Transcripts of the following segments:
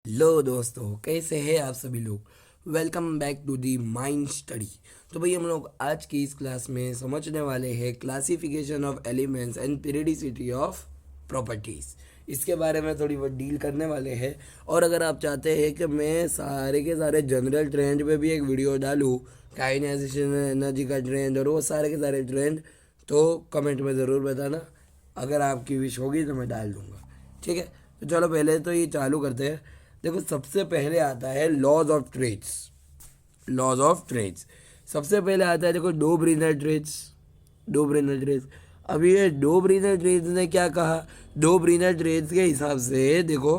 लो दोस्तों, कैसे हैं आप सभी लोग। Welcome back to the mind study. तो भाई हम लोग आज की इस क्लास में समझने वाले हैं classification of elements and periodicity of properties. इसके बारे में थोड़ी बहुत डील करने वाले हैं। और अगर आप चाहते हैं कि मैं सारे के सारे जनरल ट्रेंड पे भी एक वीडियो डालूँ, काइनाइजेशन एनर्जी का ट्रेंड और वो सारे के सारे ट्रेंड, तो कमेंट में ज़रूर बताना। अगर आपकी विश होगी तो मैं डाल दूँगा, ठीक है। तो चलो पहले तो ये चालू करते हैं। देखो, सबसे पहले आता है laws of triads. Laws of triads सबसे पहले आता है। देखो, डोब्रिनर ट्रेड्स। डोब्रिनर ट्रेड्स, अभी ये डोब्रिनर ट्रेड्स ने क्या कहा। डोब्रिनर ट्रेड्स के हिसाब से देखो,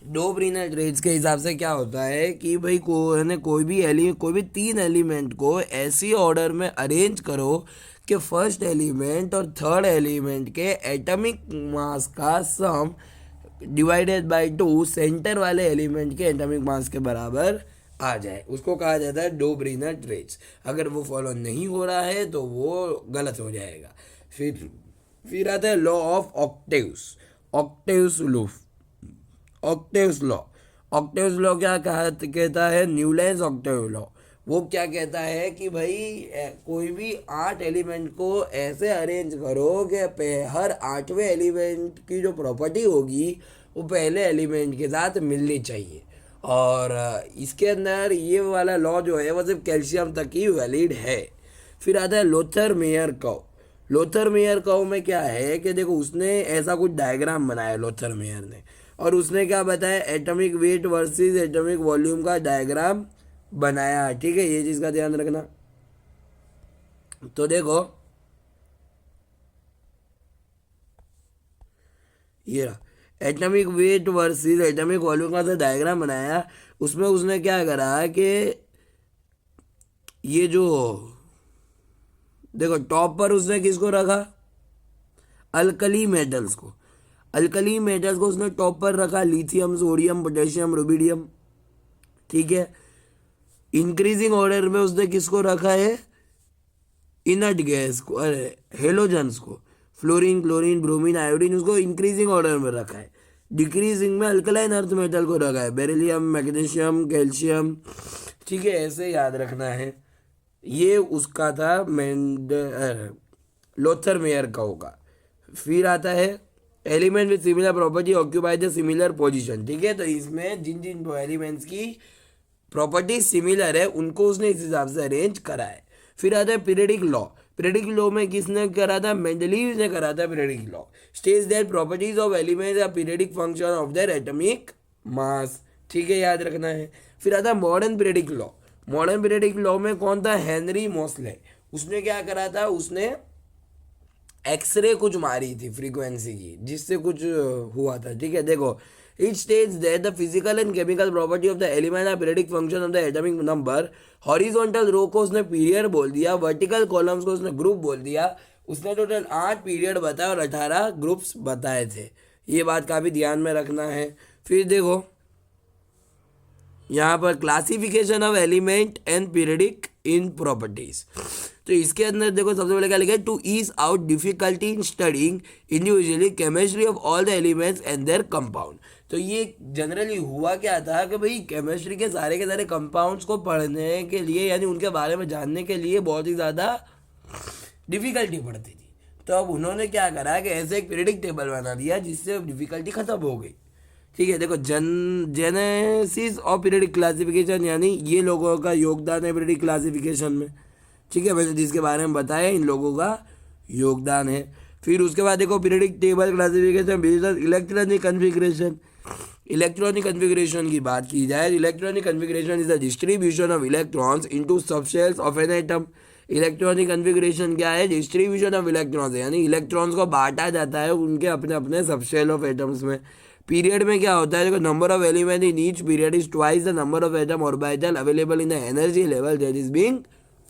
डोब्रिनर ट्रेड्स के हिसाब से क्या होता है कि भाई कोई भी तीन एलिमेंट को ऐसी ऑर्डर में अरेंज करो कि फर्स्ट एलिमेंट और थर्ड एलिमेंट के एटॉमिक मास का सम डिवाइडेड बाय 2 सेंटर वाले एलिमेंट के एटॉमिक मास के बराबर आ जाए, उसको कहा जाता है डोब्रिनर ट्रेड्स। अगर वो फॉलो नहीं हो रहा है तो वो गलत हो जाएगा। फिर आता है law of octaves. Octaves law. Octaves law. Octaves law क्या कहता है। Newlands Octave law. वो क्या कहता है कि भाई कोई भी 8 एलिमेंट को ऐसे अरेंज करो कि हर 8वें एलिमेंट की जो प्रॉपर्टी होगी वो पहले एलिमेंट के साथ मिलनी चाहिए। और इसके अंदर ये वाला लॉ जो है वो सिर्फ कैल्शियम तक ही वैलिड है। फिर आता है Lothar Meyer curve. Lothar Meyer curve में क्या है कि देखो, उसने ऐसा कुछ डायग्राम बनाया लोथर मेयर ने, और उसने क्या बताया, atomic weight versus atomic volume का डायग्राम बनाया। ठीक है, ये चीज़ का ध्यान रखना। तो देखो, ये रहा atomic weight versus atomic volume का जो डायग्राम बनाया, उसमें उसने क्या करा कि ये जो देखो, टॉप पर उसने किसको रखा, अल्कली मेटल्स को। अल्कली मेटल्स को उसने टॉप पर रखा, लिथियम, सोडियम, पोटेशियम, रुबिडियम। ठीक है। इंक्रीजिंग ऑर्डर में उसने किसको रखा है, इनर्ट गैस को, अरे हेलोजन्स को, फ्लोरीन, क्लोरीन, ब्रोमीन, आयोडीन, उसको इंक्रीजिंग ऑर्डर में रखा है। डिक्रीजिंग में अल्कलाइन अर्थ मेटल को रखा है, बेरिलियम, मैग्नीशियम, कैल्शियम। ठीक है, ऐसे याद रखना है। ये उसका था लोथर मेयर का होगा। फिर आता है element with similar property occupy the similar position. ठीक है, तो इसमें जिन जिन एलिमेंट्स की प्रॉपर्टी सिमिलर है उनको उसने इस हिसाब से अरेंज करा है। फिर आता है पीरियडिक लॉ। पीरियडिक लॉ में किसने करा था, मेंडलीव ने करा था। Periodic law states that properties of elements are periodic function of their atomic mass. ठीक है, याद रखना है। फिर आता है modern periodic law. Modern periodic law में कौन था, हेनरी मोसले। उसने क्या करा था, उसने एक्सरे कुछ मारी थी फ्रीक्वेंसी की, जिससे कुछ हुआ था। ठीक है, देखो, it states that the physical and chemical property of the element are periodic function of the atomic number. Horizontal row को उसने पीरियड बोल दिया, वर्टिकल कॉलम्स को उसने ग्रुप बोल दिया। उसने टोटल 8 पीरियड बताए और 18 ग्रुप्स बताए थे। ये बात काफ़ी ध्यान में रखना है। फिर देखो, यहाँ पर classification of element and periodic in properties. तो इसके अंदर देखो, सबसे पहले क्या लिखा है, to ease out difficulty in studying individually chemistry of all the elements and their compound. तो ये जनरली हुआ क्या था कि भाई केमिस्ट्री के सारे कंपाउंड्स को पढ़ने के लिए, यानी उनके बारे में जानने के लिए बहुत ही ज़्यादा डिफिकल्टी पड़ती थी। तो अब उन्होंने क्या करा कि ऐसे एक पीरियडिक टेबल बना दिया जिससे डिफिकल्टी खत्म हो गई। ठीक है, देखो, जेनेसिस और पीरियडिक क्लासिफिकेशन, यानी ये लोगों का योगदान है पीरियडिक क्लासिफिकेशन में। ठीक है, वैसे जिसके बारे में बताया, इन लोगों का योगदान है। फिर उसके बाद देखो, periodic table classification based on electronic configuration. Electronic configuration की बात की जाए, electronic configuration is the distribution of electrons into subshells of an atom. Electronic configuration क्या है, डिस्ट्रीब्यूशन ऑफ इलेक्ट्रॉन्स, यानी इलेक्ट्रॉन्स को बांटा जाता है उनके अपने अपने सबशेल ऑफ एटम्स में। पीरियड में क्या होता है, देखो, number of element in each period is twice the number of atom orbital available in the energy level that is being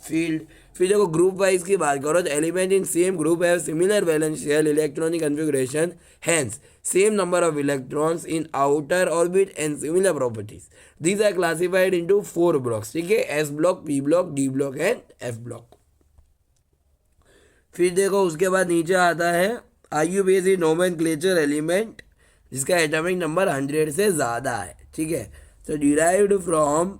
filled. फिर देखो, ग्रुप वाइज की बात करो तो element in same group have similar valence shell electronic configuration, hence same number of electrons in outer orbit and similar properties. These are classified into 4 blocks. ठीक है, s block, p block, d block and f block. फिर देखो, उसके बाद नीचे आता है IUPAC nomenclature element. जिसका एटॉमिक नंबर 100 से ज़्यादा है, ठीक है। तो derived from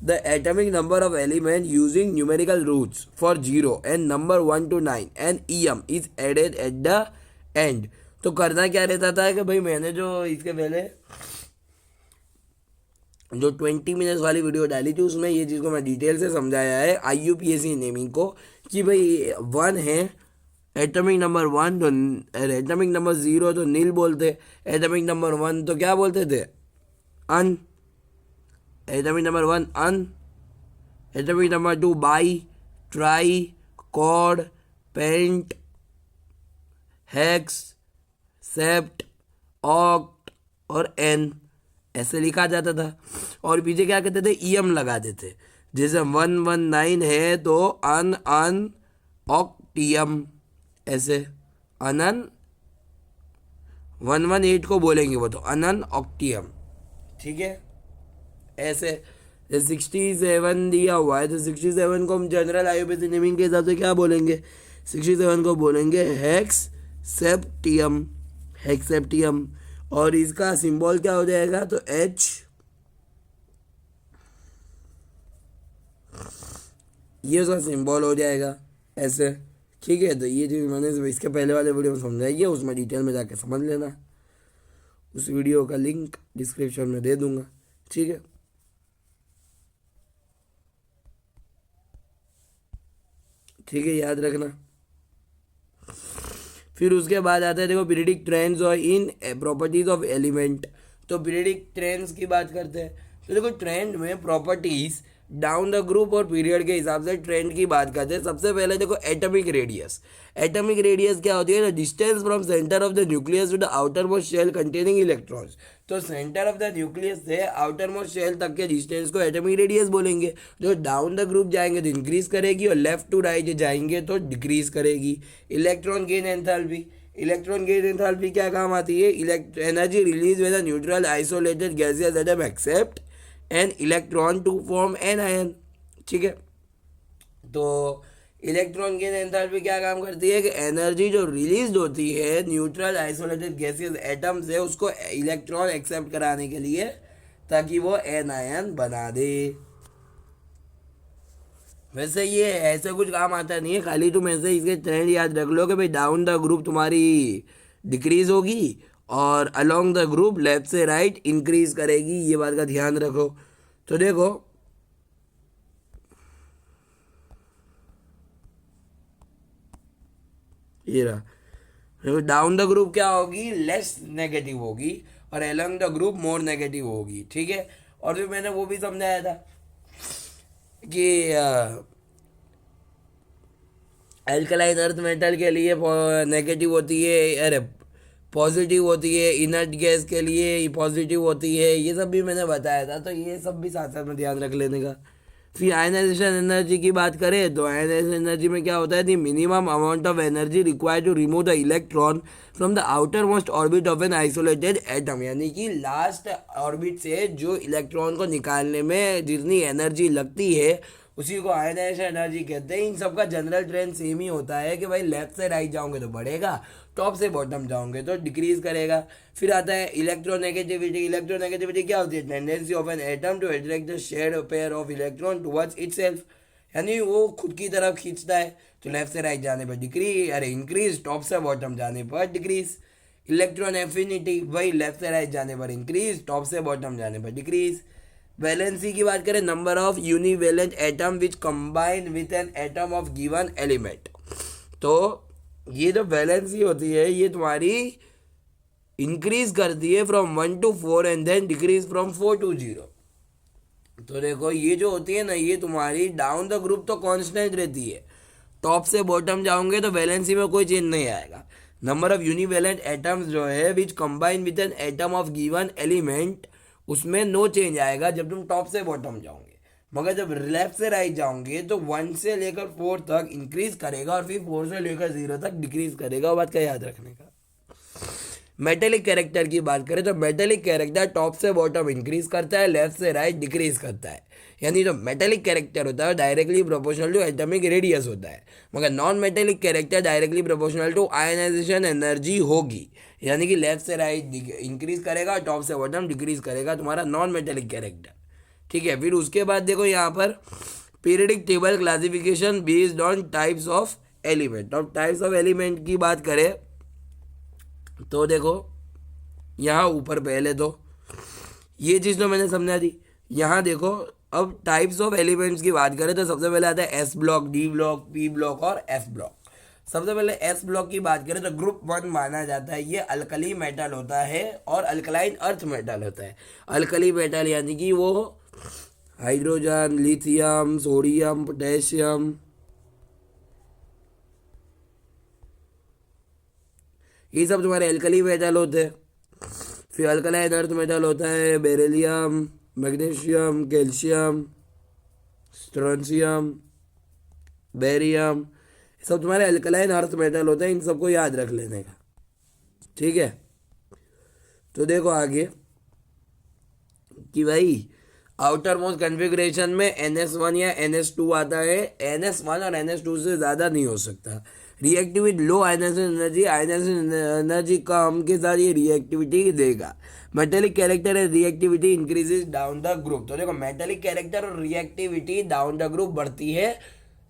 the atomic number of element using numerical roots for 0 and number 1 to 9 and EM is added at the end. तो करना क्या रहता था कि भाई मैंने जो इसके पहले जो 20 मिनट्स वाली वीडियो डाली थी उसमें ये चीज़ को मैं डिटेल से समझाया है IUPAC नेमिंग को, कि भाई 1 है एटॉमिक नंबर 1 तो एटॉमिक नंबर 0 तो नील बोलते, एटॉमिक नंबर 1 तो क्या बोलते थे, un, atomic number 1 un, atomic number 2 bi, tri, quad, pent, hex, sept, oct और एन, ऐसे लिखा जाता था। और पीछे क्या कहते थे, EM लगा देते, जैसे 119 है तो अन अन ऑक्टियम, ऐसे अनन 118 को बोलेंगे वो तो अनन ऑक्टियम, ठीक है। ऐसे 67 दिया हुआ है तो 67 को हम जनरल IUPAC नेमिंग के हिसाब से क्या बोलेंगे, 67 को बोलेंगे हेक्स सेप्टियम, हेक्सेप्टियम। और इसका सिंबल क्या हो जाएगा, तो H, ये उसका सिंबल हो जाएगा ऐसे, ठीक है। तो ये चीज़ मैंने इसके पहले वाले वीडियो में समझाई है, उसमें डिटेल में जाके समझ लेना, उस वीडियो का लिंक डिस्क्रिप्शन में दे दूंगा, ठीक है। ठीक है, याद रखना। फिर उसके बाद आता है देखो पीरियडिक ट्रेंड्स और इन प्रॉपर्टीज ऑफ एलिमेंट। तो पीरियडिक ट्रेंड्स की बात करते हैं, तो देखो ट्रेंड में प्रॉपर्टीज डाउन द ग्रुप और पीरियड के हिसाब से ट्रेंड की बात करते हैं। सबसे पहले देखो एटॉमिक रेडियस। एटॉमिक रेडियस क्या होती है ना, distance from centre of the nucleus to the outermost shell containing electrons. तो सेंटर ऑफ द न्यूक्लियस से आउटर मोस्ट शेल तक के डिस्टेंस को एटॉमिक रेडियस बोलेंगे। जो डाउन द ग्रुप जाएंगे तो इंक्रीज करेगी और लेफ्ट टू राइट जाएंगे तो डिक्रीज करेगी। Electron gain enthalpy, electron gain enthalpy क्या काम आती है, energy release with a neutral isolated gaseous atom accept an electron to form an ion, ठीक है। तो इलेक्ट्रॉन गेन एंथैल्पी क्या काम करती है कि एनर्जी जो रिलीज होती है न्यूट्रल आइसोलेटेड गैसियस एटम से उसको इलेक्ट्रॉन एक्सेप्ट कराने के लिए, ताकि वो एन आयन बना दे। वैसे ये ऐसे कुछ काम आता नहीं है, खाली तुम ऐसे इसके ट्रेंड याद रख लो कि भाई डाउन द ग्रुप तुम्हारी डिक्रीज होगी और अलोंग द ग्रुप लेफ्ट से राइट इंक्रीज करेगी, ये बात का ध्यान रखो। तो देखो ये रहा, देखो डाउन द ग्रुप क्या होगी, लेस नेगेटिव होगी और along the group more negative होगी, ठीक है। और फिर मैंने वो भी समझाया था कि एल्कलाइन अर्थ मेटल के लिए नेगेटिव होती है, अरे पॉजिटिव होती है, इनर्ट गैस के लिए पॉजिटिव होती है, ये सब भी मैंने बताया था। तो ये सब भी साथ साथ में ध्यान रख लेने का। फिर आयनाइजेशन एनर्जी की बात करें तो आयनाइजेशन एनर्जी में क्या होता है, the minimum amount of energy required to remove the electron from the outermost orbit of an isolated atom, यानी कि लास्ट ऑर्बिट से जो इलेक्ट्रॉन को निकालने में जितनी एनर्जी लगती है उसी को आयनाइजेशन एनर्जी कहते हैं। इन सबका जनरल ट्रेंड सेम ही होता है कि भाई लेफ्ट से राइट जाओगे तो बढ़ेगा, टॉप से बॉटम जाओगे तो डिक्रीज करेगा। फिर आता है इलेक्ट्रोनेगेटिविटी। इलेक्ट्रोनेगेटिविटी क्या होती है, tendency of an atom to attract the shared pair of electron towards itself, यानी वो खुद की तरफ खींचता है। तो लेफ्ट से राइट जाने पर डिक्रीज, अरे इंक्रीज, टॉप से बॉटम जाने पर डिक्रीज। इलेक्ट्रॉन एफिनिटी, वही लेफ्ट से राइट जाने पर इंक्रीज, टॉप से बॉटम जाने पर डिक्रीज। वैलेंसी की बात करें, number of univalent atom which combine with an atom of given element. तो ये जो वैलेंसी होती है ये तुम्हारी इंक्रीज करती है from 1 to 4 and then decrease from 4 to 0। तो देखो ये जो होती है ना, ये तुम्हारी डाउन द ग्रुप तो कांस्टेंट रहती है, टॉप से बॉटम जाओगे तो वैलेंसी में कोई चेंज नहीं आएगा। नंबर ऑफ यूनिवेलेंट एटम्स जो है which combine with an atom of given element, उसमें नो चेंज आएगा जब तुम टॉप से बॉटम जाओगे। मगर जब लेफ्ट से राइट जाओगे तो 1 से लेकर 4 तक इंक्रीज करेगा और फिर 4 से लेकर 0 तक डिक्रीज करेगा। वो बात का याद रखने का। मेटेलिक कैरेक्टर की बात करें तो मेटेलिक कैरेक्टर टॉप से बॉटम इंक्रीज करता है, लेफ्ट से राइट डिक्रीज करता है। यानी जो मेटेलिक कैरेक्टर होता है directly proportional to atomic radius होता है, मगर non metallic character directly proportional to ionization energy होगी। यानी कि लेफ्ट से राइट इंक्रीज करेगा, टॉप से बॉटम डिक्रीज करेगा तुम्हारा नॉन मेटेलिक कैरेक्टर। ठीक है, फिर उसके बाद देखो यहाँ पर periodic table classification based on types of element. अब टाइप्स ऑफ एलिमेंट की बात करें तो देखो यहाँ ऊपर पहले तो ये चीज़ तो मैंने समझा दी। यहाँ देखो अब टाइप्स ऑफ एलिमेंट्स की बात करें तो सबसे पहले आता है s block, d block, p block और एफ ब्लॉक। सबसे पहले एस ब्लॉक की बात करें तो ग्रुप 1 माना जाता है। ये अल्कली मेटल होता है और अल्कलाइन अर्थ मेटल होता है। अल्कली मेटल यानी कि वो हाइड्रोजन, लिथियम, सोडियम, पोटेशियम, ये सब तुम्हारे अल्कली मेटल होते हैं। फिर अल्कलाइन अर्थ मेटल होता है beryllium, magnesium, calcium, strontium, barium, सब तुम्हारे अल्कलाइन अर्थ मेटल होते हैं। इन सबको याद रख लेने का, ठीक है। तो देखो आगे कि भाई आउटर मोस्ट कन्फिग्रेशन में NS1 या NS2 आता है। NS1 और NS2 से ज़्यादा नहीं हो सकता। Reactive with low ionisation energy, ionisation energy कम के साथ ये रिएक्टिविटी देगा। Metallic character and reactivity increases down the group. तो देखो मेटेलिक कैरेक्टर और रिएक्टिविटी डाउन द ग्रुप बढ़ती है,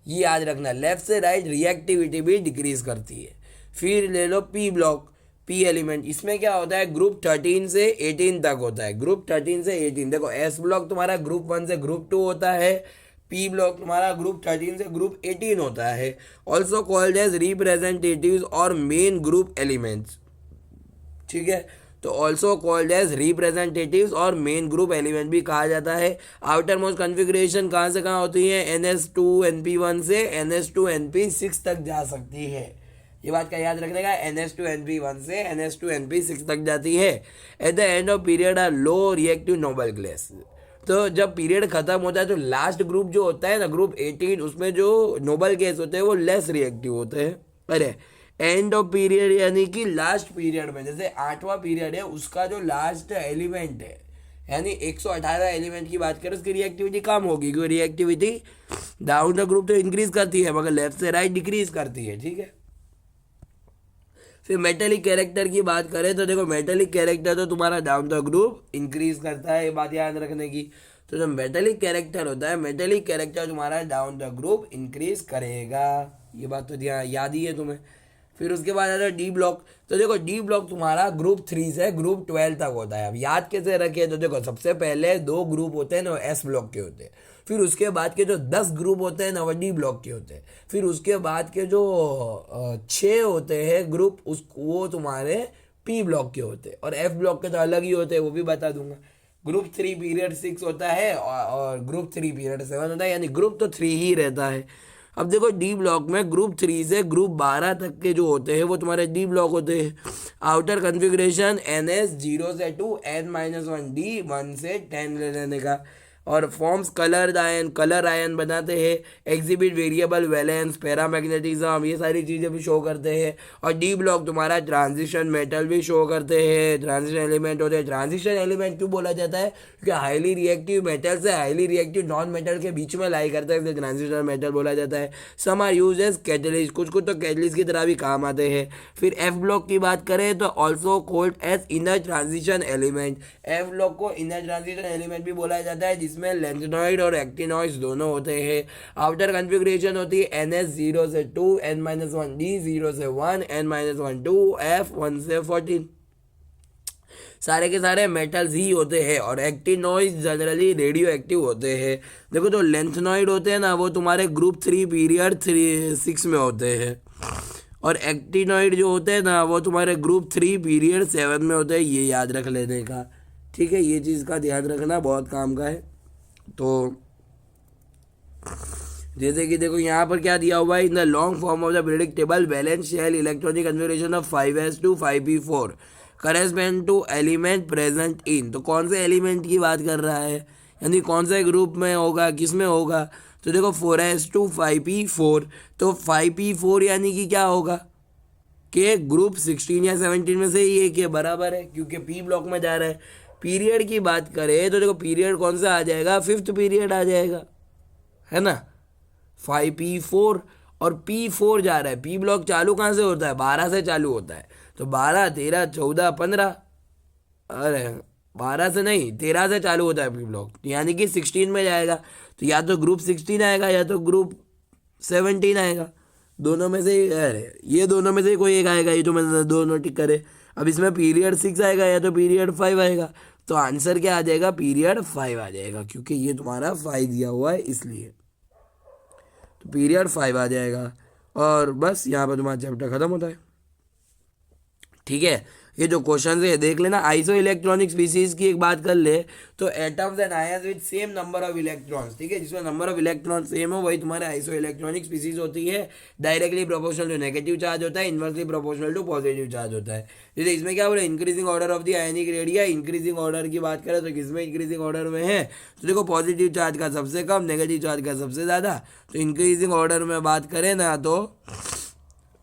ये याद रखना। लेफ्ट से राइट रिएक्टिविटी भी डिक्रीज करती है। फिर ले लो पी ब्लॉक, पी एलिमेंट, इसमें क्या होता है ग्रुप 13 से 18 तक होता है। ग्रुप 13 से 18 देखो एस ब्लॉक तुम्हारा ग्रुप 1 से ग्रुप 2 होता है, पी ब्लॉक तुम्हारा ग्रुप 13 से ग्रुप 18 होता है। ऑल्सो कॉल्ड एज रिप्रेजेंटेटिव्स और मेन ग्रुप एलिमेंट्स, ठीक है। तो ऑल्सो कॉल्ड एज रिप्रेजेंटेटिव्स और मेन ग्रुप एलिमेंट भी कहा जाता है। आउटर मोस्ट कन्फिग्रेशन कहाँ से कहाँ होती है, NS2 NP1 से NS2 NP6 तक जा सकती है। ये बात का याद रखने का, NS2 NP1 से NS2 NP6 तक जाती है। At the end of period are low reactive noble gas. तो जब पीरियड खत्म होता है तो लास्ट ग्रुप जो होता है ना ग्रुप 18, उसमें जो नोबल गैस होते हैं वो लेस रिएक्टिव होते हैं। अरे एंड ऑफ पीरियड यानी कि लास्ट पीरियड में, जैसे 8वां पीरियड है उसका जो लास्ट एलिमेंट है यानी 118 एलिमेंट की बात करें उसकी रिएक्टिविटी कम होगी, क्योंकि रिएक्टिविटी डाउन द ग्रुप तो इंक्रीज करती है मगर लेफ्ट से राइट डिक्रीज करती है, ठीक है। फिर मेटेलिक कैरेक्टर की बात करें तो देखो मेटेलिक कैरेक्टर तो तुम्हारा डाउन द ग्रुप इंक्रीज करता है, ये बात याद रखने की। तो जो मेटेलिक कैरेक्टर होता है, मेटेलिक कैरेक्टर तुम्हारा डाउन द ग्रुप इंक्रीज करेगा, ये बात तो याद ही है तुम्हें। फिर उसके बाद आता है डी ब्लॉक। तो देखो डी ब्लॉक तुम्हारा ग्रुप 3 से ग्रुप 12 तक होता है। अब याद कैसे रखे, तो देखो सबसे पहले 2 ग्रुप होते हैं ना, एस ब्लॉक के होते हैं। फिर उसके बाद के जो 10 ग्रुप होते हैं ना वो डी ब्लॉक के होते हैं। फिर उसके बाद के जो 6 होते हैं ग्रुप वो तुम्हारे पी ब्लॉक के होते हैं। और एफ ब्लॉक के तो अलग ही होते हैं, वो भी बता दूंगा। ग्रुप 3 पीरियड 6 होता है और ग्रुप 3 पीरियड 7 होता है, यानी ग्रुप तो 3 ही रहता है। अब देखो डी ब्लॉक में ग्रुप 3 से ग्रुप 12 तक के जो होते हैं वो तुम्हारे डी ब्लॉक होते हैं। आउटर कन्फिग्रेशन NS 0 से 2 N-1 D 1 से 10 ले लेने का। और फॉर्म्स कलर आयन बनाते हैं। एग्जिबिट वेरिएबल वैलेंस, पैरामैग्नेटिज्म, ये सारी चीज़ें भी शो करते हैं। और डी ब्लॉक तुम्हारा ट्रांजिशन मेटल भी शो करते हैं, ट्रांजिशन एलिमेंट होते हैं। ट्रांजिशन एलिमेंट क्यों बोला जाता है, क्योंकि हाईली रिएक्टिव मेटल से हाईली रिएक्टिव नॉन मेटल के बीच में लाई करता है, इसलिए ट्रांजिशन मेटल बोला जाता है। Some are use as catalyst, कुछ तो कैटलिस्ट की तरह भी काम आते हैं। फिर एफ ब्लॉक की बात करें तो also called as inner transition element. F block को इनर ट्रांजिशन एलिमेंट भी बोला जाता है, जिसमें लेंथेनॉइड और एक्टिनॉइड्स दोनों होते हैं। आउटर कन्फिग्रेशन होती है NS 0 से 2 N-1 D 0 से 1 N-1 2 F 1 से 14। सारे के सारे मेटल्स ही होते हैं। और एक्टिनॉइड्स जनरली रेडियो एक्टिव होते हैं। देखो जो लेंथेनॉइड होते हैं ना वो तुम्हारे ग्रुप 3 पीरियड 6 में होते हैं, और एक्टिनॉइड जो होते हैं ना वो तुम्हारे ग्रुप 3 पीरियड 7 में होते हैं, ये याद रख लेने का, ठीक है। ये चीज़ का ध्यान रखना बहुत काम का है। तो जैसे कि देखो यहाँ पर क्या दिया हुआ है, in the long form of the periodic table valence shell electronic configuration of 5s2 5p4 correspond to element present in. तो कौन से एलिमेंट की बात कर रहा है, यानी कौन से ग्रुप में होगा, किस में होगा। तो देखो 4s2 5p4, तो 5p4 यानी कि क्या होगा कि ग्रुप 16 या 17 में से ही एक के बराबर है, क्योंकि पी ब्लॉक में जा रहा है। पीरियड की बात करें तो देखो पीरियड कौन सा आ जाएगा, 5th पीरियड आ जाएगा, है ना। 5p4 और p4 जा रहा है। पी ब्लॉक चालू कहाँ से होता है, 12 से चालू होता है। तो 12, 13, 14, 15, अरे 12 से नहीं 13 से चालू होता है पी ब्लॉक, यानी कि 16 में जाएगा। तो या तो ग्रुप 16 आएगा या तो ग्रुप 17 आएगा, दोनों में से अरे ये दोनों में से कोई एक आएगा, ये जो मैंने दोनों टिक करे। अब इसमें पीरियड 6 आएगा या तो पीरियड 5 आएगा, तो आंसर क्या आ जाएगा, पीरियड 5 आ जाएगा, क्योंकि ये तुम्हारा 5 दिया हुआ है इसलिए, तो पीरियड 5 आ जाएगा। और बस यहाँ पर तुम्हारा चैप्टर खत्म होता है। ठीक है, ये जो क्वेश्चन है देख लेना। आइसो इलेक्ट्रॉनिक स्पीसीज की एक बात कर ले तो atoms and ions with same number of electrons, ठीक है, जिसमें नंबर ऑफ इलेक्ट्रॉन सेम हो वही तुम्हारे आइसो इलेक्ट्रॉनिक स्पीसीज होती है। Directly proportional to negative charge होता है, inversely proportional to positive charge होता है। जैसे इसमें क्या बोले, increasing order of the ionic radii, increasing order की बात करें तो किसमें इंक्रीजिंग ऑर्डर में है, तो देखो पॉजिटिव चार्ज का सबसे कम, नेगेटिव चार्ज का सबसे ज़्यादा। तो इंक्रीजिंग ऑर्डर में बात करें ना तो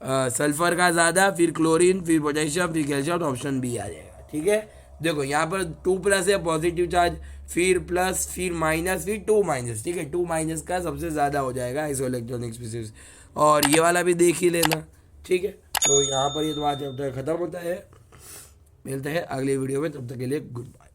सल्फर का ज़्यादा, फिर क्लोरीन, फिर पोटेशियम, फिर कैल्शियम, तो ऑप्शन बी आ जाएगा। ठीक है, देखो यहाँ पर 2+ है पॉजिटिव चार्ज, फिर प्लस, फिर माइनस, फिर 2-, ठीक है, 2- का सबसे ज़्यादा हो जाएगा आइसो इलेक्ट्रॉनिक स्पीसीज। और ये वाला भी देख ही लेना। ठीक है, तो यहाँ पर ये तुम्हारा चैप्टर खत्म होता है। मिलते हैं अगली वीडियो में, तब तक के लिए गुड बाय।